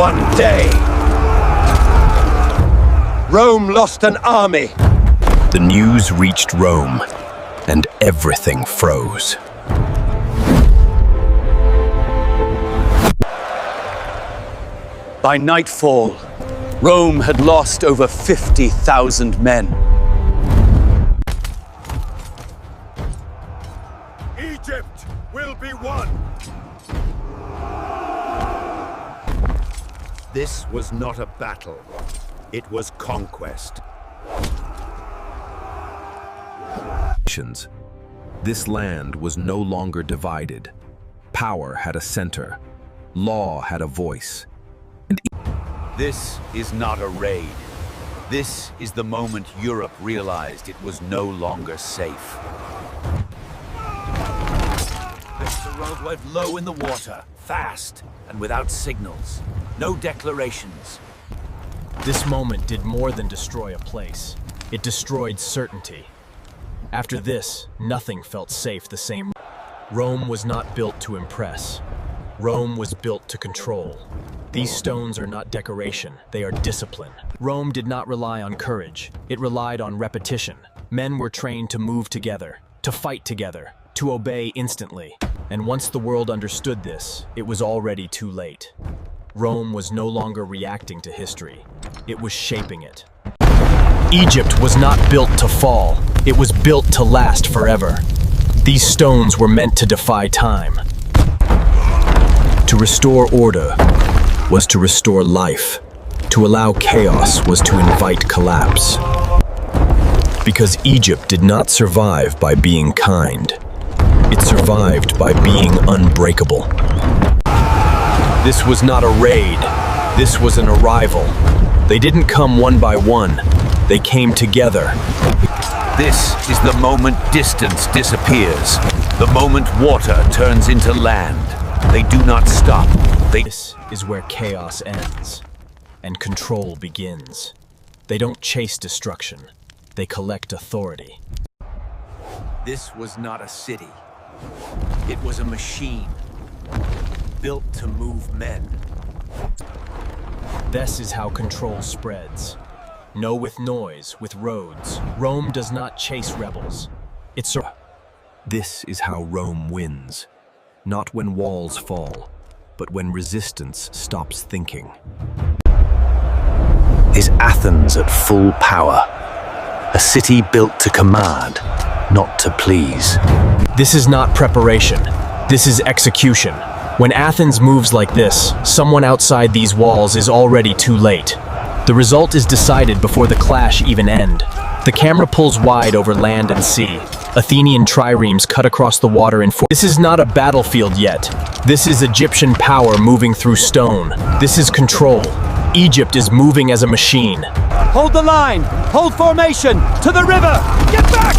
one day. Rome lost an army. The news reached Rome, and everything froze. By nightfall, Rome had lost over 50,000 men. Egypt will be won. This was not a battle. It was conquest. This land was no longer divided. Power had a center. Law had a voice. This is not a raid. This is the moment Europe realized it was no longer safe. The road went low in the water, fast, and without signals. No declarations. This moment did more than destroy a place. It destroyed certainty. After this, nothing felt safe the same. Rome was not built to impress. Rome was built to control. These stones are not decoration, they are discipline. Rome did not rely on courage, it relied on repetition. Men were trained to move together, to fight together, to obey instantly. And once the world understood this, it was already too late. Rome was no longer reacting to history, it was shaping it. Egypt was not built to fall, it was built to last forever. These stones were meant to defy time. To restore order was to restore life. To allow chaos was to invite collapse. Because Egypt did not survive by being kind. It survived by being unbreakable. This was not a raid. This was an arrival. They didn't come one by one. They came together. This is the moment distance disappears. The moment water turns into land. They do not stop. This is where chaos ends, and control begins. They don't chase destruction, they collect authority. This was not a city. It was a machine, built to move men. This is how control spreads. No with noise, with roads. Rome does not chase rebels. This is how Rome wins. Not when walls fall, but when resistance stops thinking. Is Athens at full power? A city built to command, not to please. This is not preparation. This is execution. When Athens moves like this, someone outside these walls is already too late. The result is decided before the clash even ends. The camera pulls wide over land and sea. Athenian triremes cut across the water in This is not a battlefield yet. This is Egyptian power moving through stone. This is control. Egypt is moving as a machine. Hold the line! Hold formation! To the river! Get back!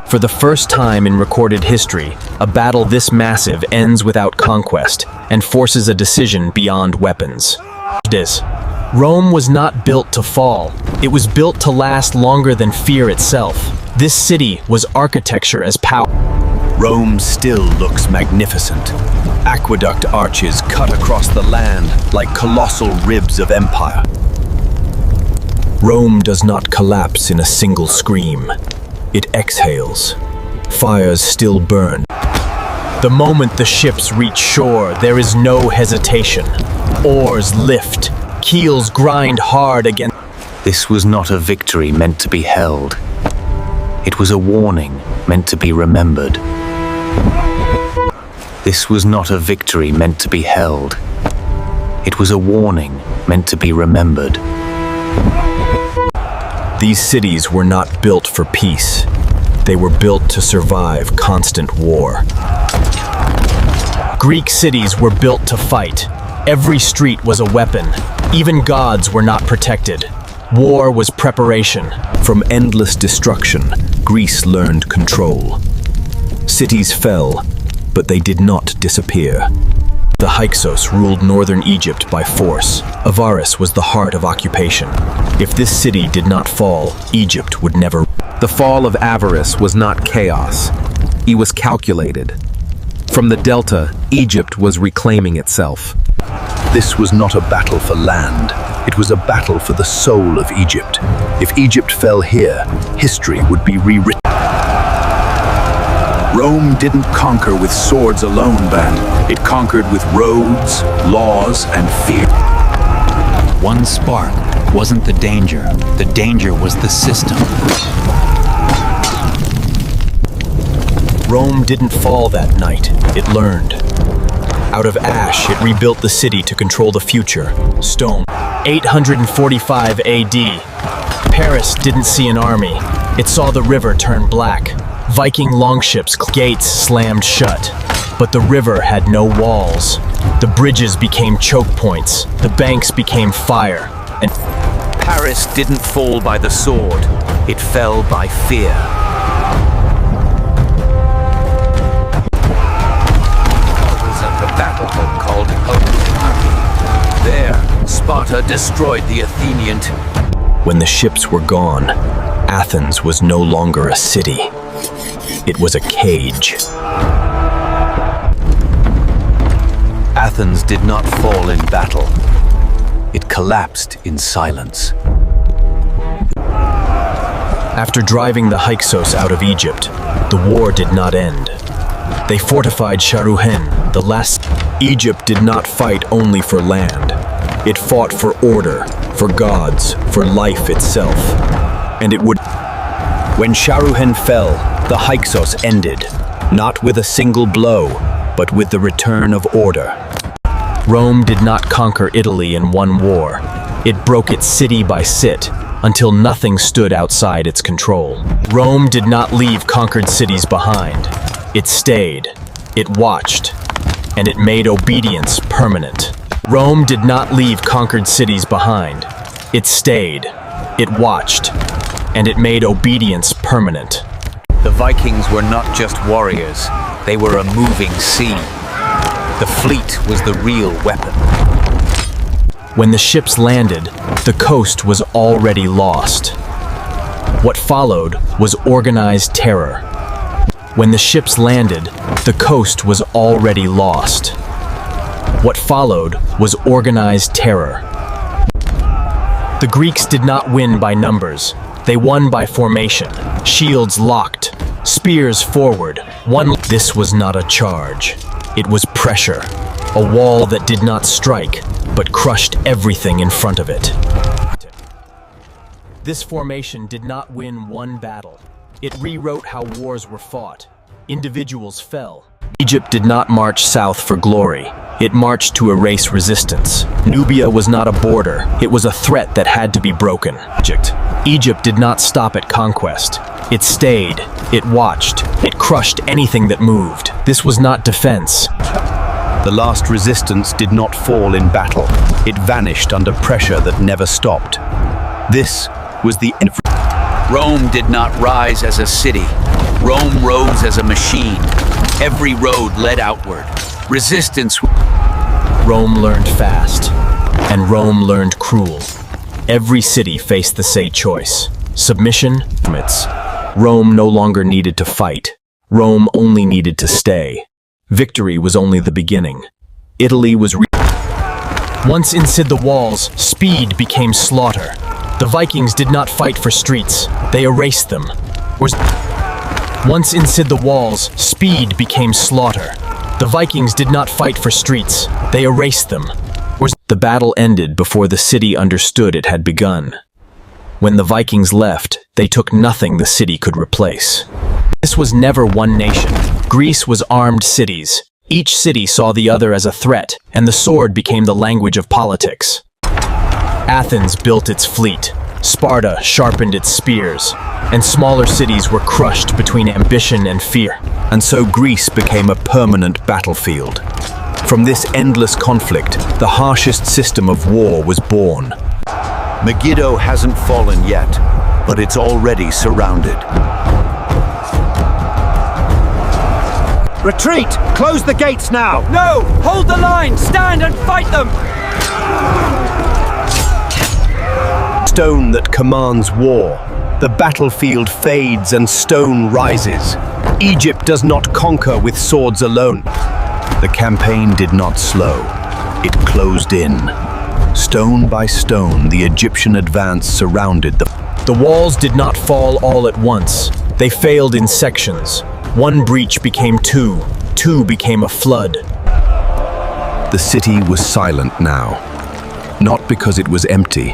For the first time in recorded history, a battle this massive ends without conquest and forces a decision beyond weapons. Rome was not built to fall. It was built to last longer than fear itself. This city was architecture as power. Rome still looks magnificent. Aqueduct arches cut across the land like colossal ribs of empire. Rome does not collapse in a single scream. It exhales. Fires still burn. The moment the ships reach shore, there is no hesitation. Oars lift. Keels grind hard against. This was not a victory meant to be held. It was a warning meant to be remembered. This was not a victory meant to be held. It was a warning meant to be remembered. These cities were not built for peace. They were built to survive constant war. Greek cities were built to fight. Every street was a weapon. Even gods were not protected. War was preparation. From endless destruction, Greece learned control. Cities fell, but they did not disappear. The Hyksos ruled northern Egypt by force. Avaris was the heart of occupation. If this city did not fall, Egypt would never. The fall of Avaris was not chaos. It was calculated. From the delta, Egypt was reclaiming itself. This was not a battle for land. It was a battle for the soul of Egypt. If Egypt fell here, history would be rewritten. Rome didn't conquer with swords alone, Ben. It conquered with roads, laws, and fear. One spark wasn't the danger was the system. Rome didn't fall that night, it learned. Out of ash, it rebuilt the city to control the future. Stone. 845 AD. Paris didn't see an army. It saw the river turn black. Viking longships' gates slammed shut. But the river had no walls. The bridges became choke points. The banks became fire. And Paris didn't fall by the sword. It fell by fear. Battle called there, Sparta destroyed the Athenian. When the ships were gone, Athens was no longer a city. It was a cage. Athens did not fall in battle. It collapsed in silence. after driving the Hyksos out of Egypt, the war did not end. They fortified Sharuhen, the last. Egypt did not fight only for land. It fought for order, for gods, for life itself. And it would. When Sharuhen fell, the Hyksos ended, not with a single blow, but with the return of order. Rome did not conquer Italy in one war. It broke it city by city, until nothing stood outside its control. Rome did not leave conquered cities behind. It stayed, it watched, and it made obedience permanent. Rome did not leave conquered cities behind. It stayed, it watched, and it made obedience permanent. The Vikings were not just warriors, they were a moving sea. The fleet was the real weapon. When the ships landed, the coast was already lost. What followed was organized terror. When the ships landed, the coast was already lost. What followed was organized terror. The Greeks did not win by numbers. They won by formation. Shields locked, spears forward. This was not a charge. It was pressure. A wall that did not strike, but crushed everything in front of it. This formation did not win one battle. It rewrote how wars were fought. Individuals fell. Egypt did not march south for glory. It marched to erase resistance. Nubia was not a border. It was a threat that had to be broken. Egypt did not stop at conquest. It stayed. It watched. It crushed anything that moved. This was not defense. The last resistance did not fall in battle. It vanished under pressure that never stopped. This was the end. Rome did not rise as a city. Rome rose as a machine. Every road led outward. Resistance. Rome learned fast, and Rome learned cruel. Every city faced the same choice. Submission, limits. Rome no longer needed to fight. Rome only needed to stay. Victory was only the beginning. Italy was Once inside the walls, speed became slaughter. The Vikings did not fight for streets. They erased them. Once inside the walls, speed became slaughter. The Vikings did not fight for streets. They erased them. The battle ended before the city understood it had begun. When the Vikings left, they took nothing the city could replace. This was never one nation. Greece was armed cities. Each city saw the other as a threat, and the sword became the language of politics. Athens built its fleet. Sparta sharpened its spears, and smaller cities were crushed between ambition and fear. And so Greece became a permanent battlefield. From this endless conflict, the harshest system of war was born. Megiddo hasn't fallen yet, but it's already surrounded. Retreat! Close the gates now! No! Hold the line! Stand and fight them! Stone that commands war. The battlefield fades and stone rises. Egypt does not conquer with swords alone. The campaign did not slow. It closed in. Stone by stone, the Egyptian advance surrounded the... The walls did not fall all at once. They failed in sections. One breach became two. Two became a flood. The city was silent now. Not because it was empty,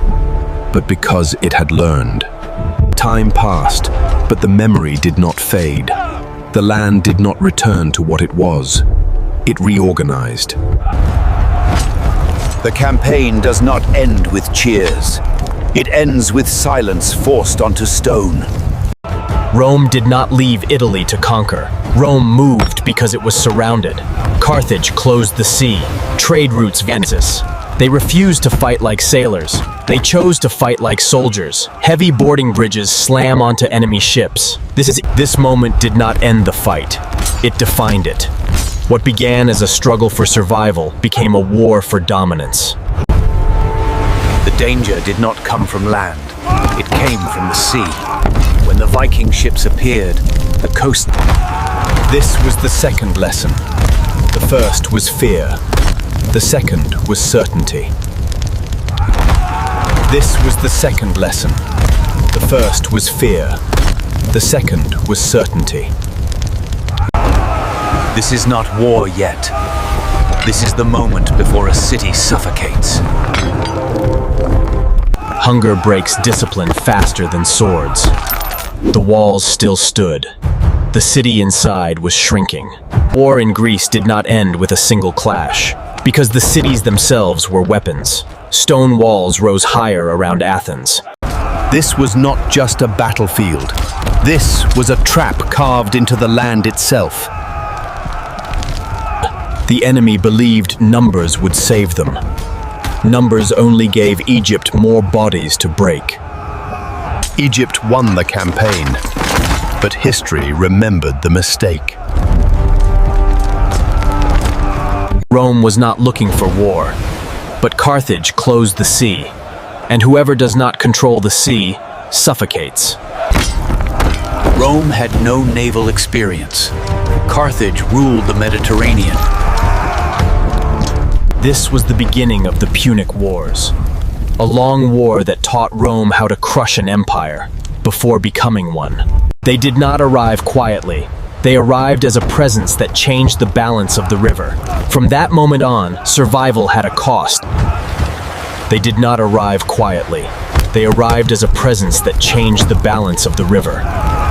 but because it had learned. Time passed, but the memory did not fade. The land did not return to what it was. It reorganized. The campaign does not end with cheers. It ends with silence forced onto stone. Rome did not leave Italy to conquer. Rome moved because it was surrounded. Carthage closed the sea. Trade routes vanished. They refused to fight like sailors. They chose to fight like soldiers. Heavy boarding bridges slam onto enemy ships. This moment did not end the fight. It defined it. What began as a struggle for survival became a war for dominance. The danger did not come from land. It came from the sea. When the Viking ships appeared, the coast... This was the second lesson. The first was fear. The second was certainty. This was the second lesson. The first was fear. The second was certainty. This is not war yet. This is the moment before a city suffocates. Hunger breaks discipline faster than swords. The walls still stood. The city inside was shrinking. War in Greece did not end with a single clash, because the cities themselves were weapons. Stone walls rose higher around Athens. This was not just a battlefield. This was a trap carved into the land itself. The enemy believed numbers would save them. Numbers only gave Egypt more bodies to break. Egypt won the campaign, but history remembered the mistake. Rome was not looking for war, but Carthage closed the sea, and whoever does not control the sea suffocates. Rome had no naval experience. Carthage ruled the Mediterranean. This was the beginning of the Punic Wars, a long war that taught Rome how to crush an empire before becoming one. They did not arrive quietly. They arrived as a presence that changed the balance of the river. From that moment on, survival had a cost. They did not arrive quietly. They arrived as a presence that changed the balance of the river.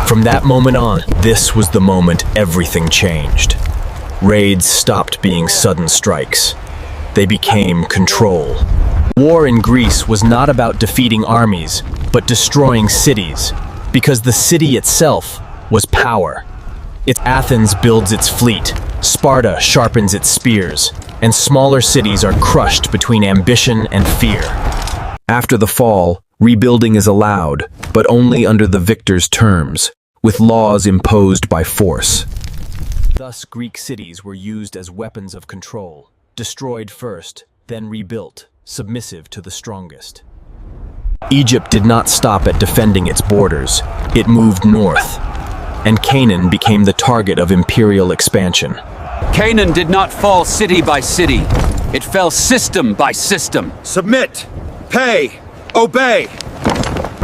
From that moment on, this was the moment everything changed. Raids stopped being sudden strikes. They became control. War in Greece was not about defeating armies, but destroying cities, because the city itself was power. Athens builds its fleet, Sparta sharpens its spears, and smaller cities are crushed between ambition and fear. After the fall, rebuilding is allowed, but only under the victor's terms, with laws imposed by force. Thus, Greek cities were used as weapons of control, destroyed first, then rebuilt, submissive to the strongest. Egypt did not stop at defending its borders. It moved north, and Canaan became the target of imperial expansion. Canaan did not fall city by city. It fell system by system. Submit! Pay! Obey!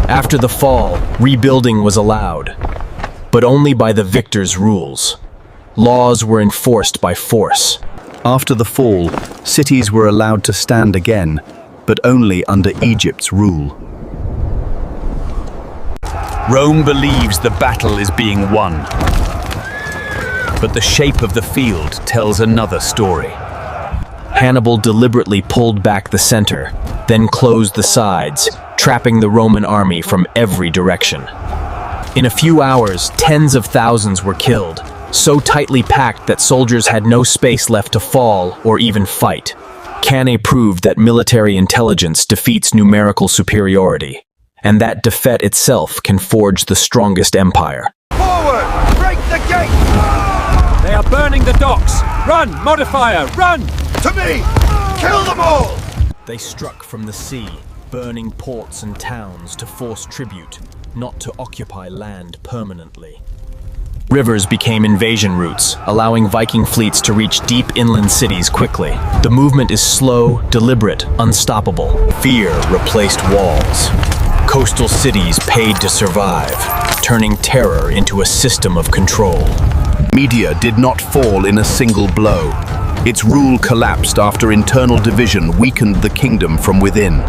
After the fall, rebuilding was allowed, but only by the victor's rules. Laws were enforced by force. After the fall, cities were allowed to stand again, but only under Egypt's rule. Rome believes the battle is being won. But the shape of the field tells another story. Hannibal deliberately pulled back the center, then closed the sides, trapping the Roman army from every direction. In a few hours, tens of thousands were killed, so tightly packed that soldiers had no space left to fall or even fight. Cannae proved that military intelligence defeats numerical superiority, and that defeat itself can forge the strongest empire. Forward! Break the gate! They are burning the docks! Run, modifier, run! To me! Kill them all! They struck from the sea, burning ports and towns to force tribute, not to occupy land permanently. Rivers became invasion routes, allowing Viking fleets to reach deep inland cities quickly. The movement is slow, deliberate, unstoppable. Fear replaced walls. Coastal cities paid to survive, turning terror into a system of control. Media did not fall in a single blow. Its rule collapsed after internal division weakened the kingdom from within.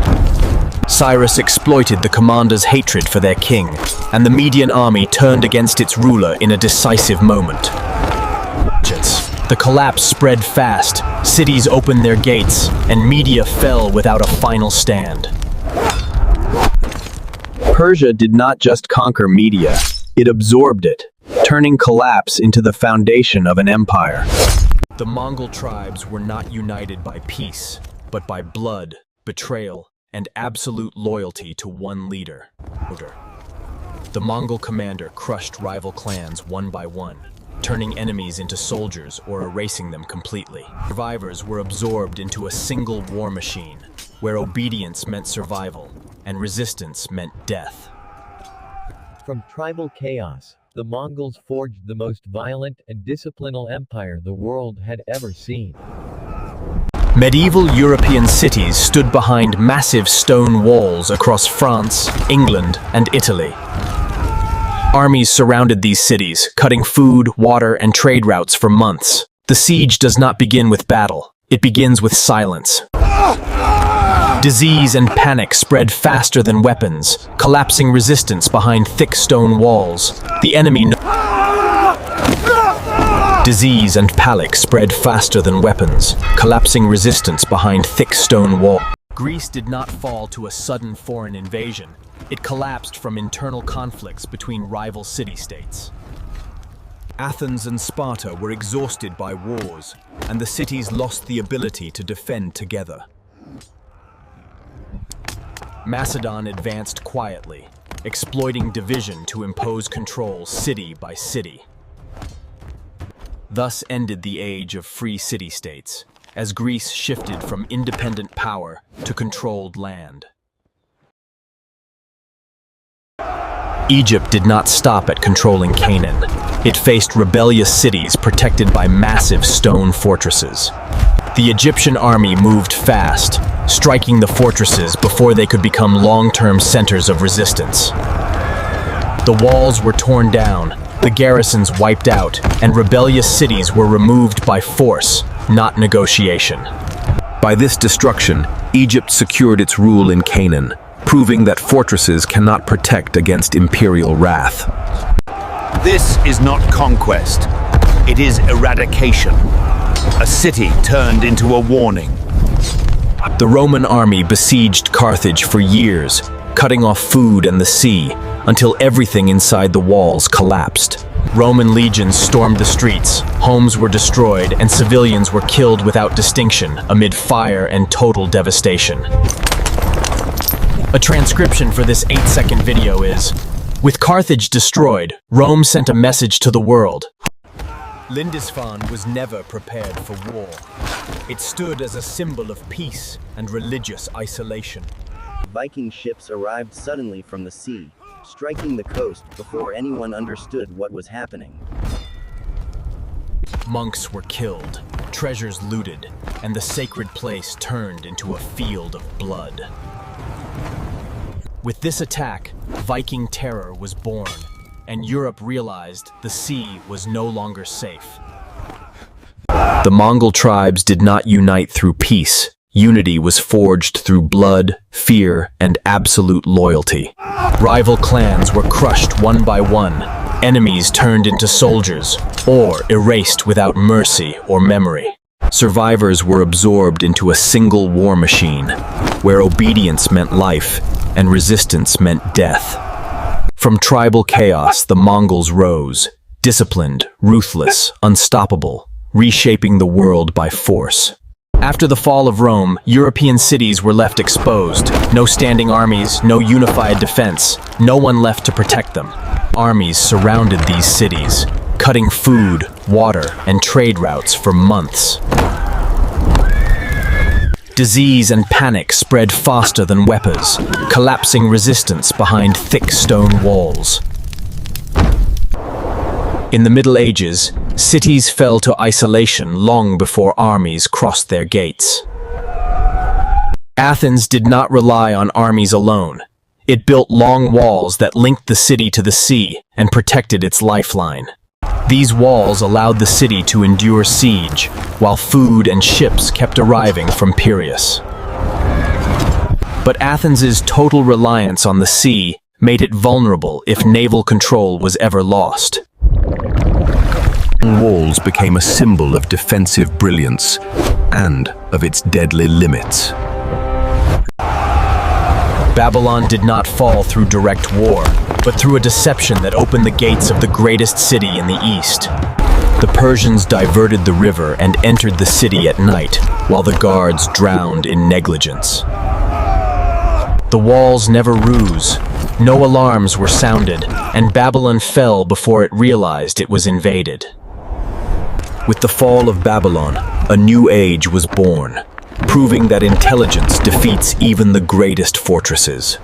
Cyrus exploited the commanders' hatred for their king, and the Median army turned against its ruler in a decisive moment. The collapse spread fast, cities opened their gates, and Media fell without a final stand. Persia did not just conquer Media, it absorbed it, turning collapse into the foundation of an empire. The Mongol tribes were not united by peace, but by blood, betrayal, and absolute loyalty to one leader. The Mongol commander crushed rival clans one by one, turning enemies into soldiers or erasing them completely. Survivors were absorbed into a single war machine, where obedience meant survival and resistance meant death. From tribal chaos, the Mongols forged the most violent and disciplinal empire the world had ever seen. Medieval European cities stood behind massive stone walls across France, England, and Italy. Armies surrounded these cities, cutting food, water, and trade routes for months. The siege does not begin with battle. It begins with silence. Disease and panic spread faster than weapons, collapsing resistance behind thick stone walls. The enemy Disease and panic spread faster than weapons, collapsing resistance behind thick stone walls. Greece did not fall to a sudden foreign invasion. It collapsed from internal conflicts between rival city-states. Athens and Sparta were exhausted by wars, and the cities lost the ability to defend together. Macedon advanced quietly, exploiting division to impose control city by city. Thus ended the age of free city-states, as Greece shifted from independent power to controlled land. Egypt did not stop at controlling Canaan. It faced rebellious cities protected by massive stone fortresses. The Egyptian army moved fast, striking the fortresses before they could become long-term centers of resistance. The walls were torn down, the garrisons wiped out, and rebellious cities were removed by force, not negotiation. By this destruction, Egypt secured its rule in Canaan, proving that fortresses cannot protect against imperial wrath. This is not conquest. It is eradication. A city turned into a warning. The Roman army besieged Carthage for years, cutting off food and the sea, until everything inside the walls collapsed. Roman legions stormed the streets, homes were destroyed, and civilians were killed without distinction amid fire and total devastation. A transcription for this 8-second video is, with Carthage destroyed, Rome sent a message to the world. Lindisfarne was never prepared for war. It stood as a symbol of peace and religious isolation. Viking ships arrived suddenly from the sea, striking the coast before anyone understood what was happening. Monks were killed, treasures looted, and the sacred place turned into a field of blood. With this attack, Viking terror was born, and Europe realized the sea was no longer safe. The Mongol tribes did not unite through peace. Unity was forged through blood, fear, and absolute loyalty. Rival clans were crushed one by one, enemies turned into soldiers, or erased without mercy or memory. Survivors were absorbed into a single war machine, where obedience meant life and resistance meant death. From tribal chaos, the Mongols rose, disciplined, ruthless, unstoppable, reshaping the world by force. After the fall of Rome, European cities were left exposed. No standing armies, no unified defense, no one left to protect them. Armies surrounded these cities, cutting food, water, and trade routes for months. Disease and panic spread faster than weapons, collapsing resistance behind thick stone walls. In the Middle Ages, cities fell to isolation long before armies crossed their gates. Athens did not rely on armies alone. It built long walls that linked the city to the sea and protected its lifeline. These walls allowed the city to endure siege, while food and ships kept arriving from Piraeus. But Athens's total reliance on the sea made it vulnerable if naval control was ever lost. Walls became a symbol of defensive brilliance and of its deadly limits. Babylon did not fall through direct war, but through a deception that opened the gates of the greatest city in the east. The Persians diverted the river and entered the city at night, while the guards drowned in negligence. The walls never rose, no alarms were sounded, and Babylon fell before it realized it was invaded. With the fall of Babylon, a new age was born, proving that intelligence defeats even the greatest fortresses.